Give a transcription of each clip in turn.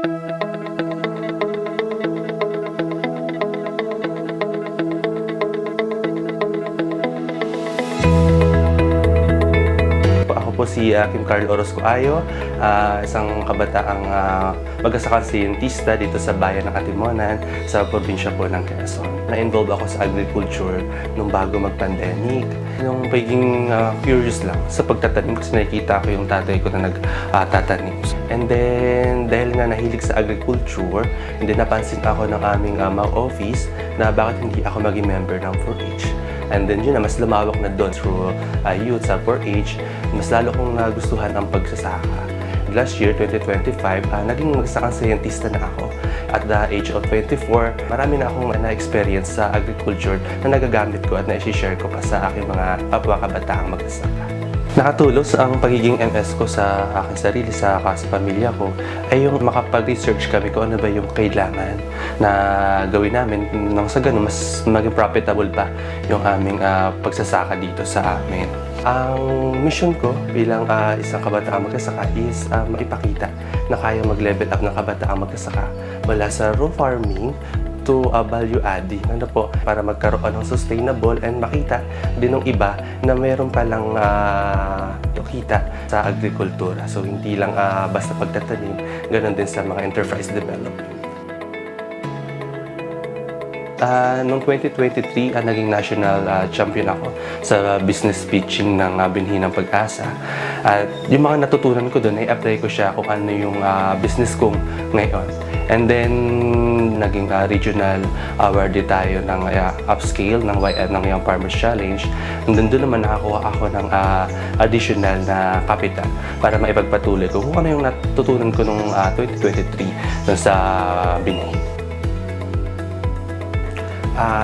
Ako po si Kim Carl Orozco Ayo, isang kabataang mag-asakang siyentista dito sa bayan ng Katimonan sa probinsya po ng Quezon. Na-involve ako sa agriculture nung bago mag-pandemic. Yung pagiging curious lang sa pagtatanim kasi nakikita ko yung tatay ko na nagtatanim. And then, dahil nga nahilig sa agriculture, and then napansin ako ng aming office na bakit hindi ako maging member ng 4-H. And then yun na, mas lumawak na doon through youth sa 4-H, mas lalo kong nagustuhan ang pagsasaka. Last year, 2025, naging magsakang scientista na ako. At the age of 24, marami na akong na-experience sa agriculture na nagagamit ko at na-share ko pa sa aking mga kapwa-kabataang magsasaka. Nakatulos ang pagiging MS ko sa aking sarili, sa pamilya ko, ay yung makapag-research kami kung ano ba yung kailangan na gawin namin nang sa ganun mas maging profitable pa yung aming pagsasaka dito sa amin. Ang mission ko bilang isang kabataang magsasaka is maipakita na kaya mag-level up ng kabataang magsasaka mula sa raw farming to value adding, para magkaroon ng sustainable and makita din ng iba na mayroon palang kita sa agrikultura. So hindi lang basta pagtatanim, ganoon din sa mga enterprise development. Noong 2023, naging national champion ako sa business pitching ng Binhi ng Pag-asa. At yung mga natutunan ko doon, ay apply ko siya kung ano yung business kong ngayon. And then, naging regional awardee tayo ng upscale ng Young Farmers Challenge. And then doon naman nakakuha ako ng additional na capital para maipagpatuloy ko kung ano yung natutunan ko noong 2023 dun sa Binhi.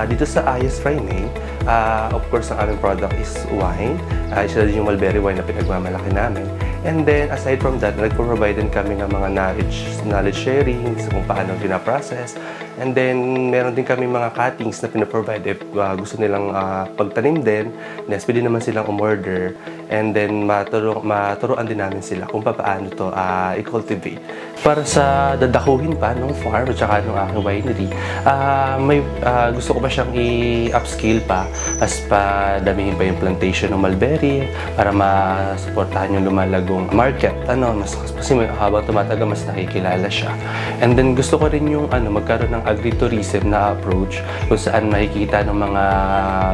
Dito sa Ayos Fryme, of course, ang aming product is wine. Isa din yung mulberry wine na pinagmamalaki namin. And then, aside from that, nagpo-provide din kami ng mga knowledge sharing kung paano pinaprocess. And then, meron din kami mga cuttings na pinaprovide if gusto nilang pagtanim din. Yes, pwede naman silang umorder. And then, maturuan din namin sila kung paano to i-cultivate. Para sa dadakuhin pa ng farm at saka ng aking winery, gusto ko pa siyang i-upscale pa as pa damihin pa yung plantation ng mulberry para masuportahan yung lumalagong market. Kasi habang tumataga, mas nakikilala siya. And then gusto ko rin yung magkaroon ng agritourism na approach kung saan makikita ng mga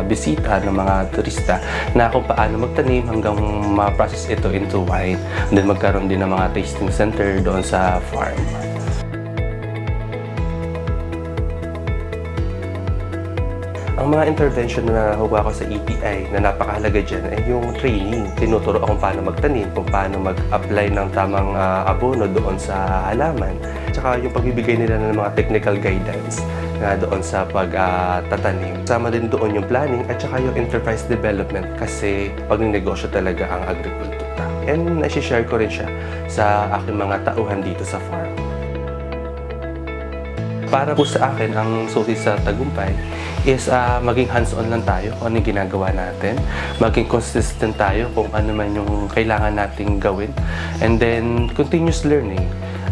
bisita, ng mga turista na kung paano magtanim hanggang ma-process ito into wine. And then magkaroon din ng mga tasting center doon sa farm. Ang mga intervention na nakuha ko sa EPI na napakahalaga dyan ay yung training. Tinuturo akong paano magtanim, kung paano mag-apply ng tamang abono doon sa halaman. Tsaka yung pagbibigay nila ng mga technical guidance doon sa pagtatanim. Sama din doon yung planning at saka yung enterprise development kasi pag-negosyo talaga ang agrikultura. And na-share ko rin siya sa aking mga tauhan dito sa farm. Para po sa akin, ang susi sa tagumpay is maging hands-on lang tayo kung ano yung ginagawa natin. Maging consistent tayo kung ano man yung kailangan nating gawin. And then, continuous learning.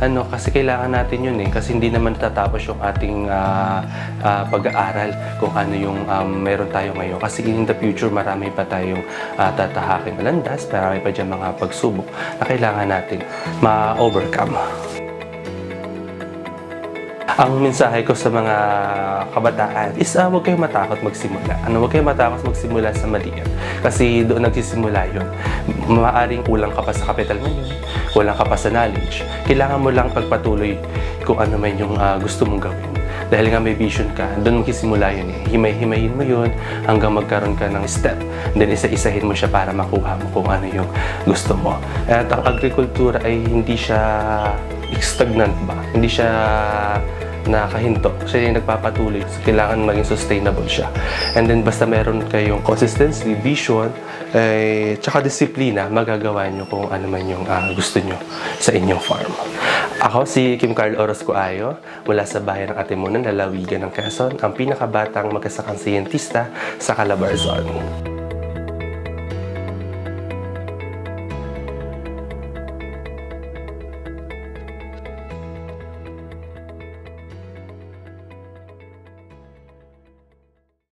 Kasi kailangan natin yun kasi hindi naman natatapos yung ating pag-aaral kung ano yung meron tayo ngayon. Kasi in the future, marami pa tayong tatahaking landas, marami pa dyan mga pagsubok na kailangan natin ma-overcome. Ang mensahe ko sa mga kabataan is huwag kayong matakot magsimula. Huwag kayong matakot magsimula sa maliit. Kasi doon nagsisimula yun. Maaaring kulang ka pa sa kapital ngayon, kulang ka pa sa knowledge. Kailangan mo lang pagpatuloy kung ano man yung gusto mong gawin. Dahil nga may vision ka, doon magsisimula yun Himay-himayin mo yun hanggang magkaroon ka ng step. Then isa-isahin mo siya para makuha mo kung ano yung gusto mo. At ang agrikultura ay hindi siya stagnant ba? Hindi siya nakahinto. Siya yung nagpapatuloy. So, kailangan maging sustainable siya. And then, basta meron kayong consistency, vision, tsaka disiplina, magagawa nyo kung ano man yung gusto nyo sa inyong farm. Ako si Kim Carl Orozco Ayo, mula sa bayan ng Atimunan, lalawigan ng Quezon, ang pinakabatang mag-asakang siyentista sa Calabarzon.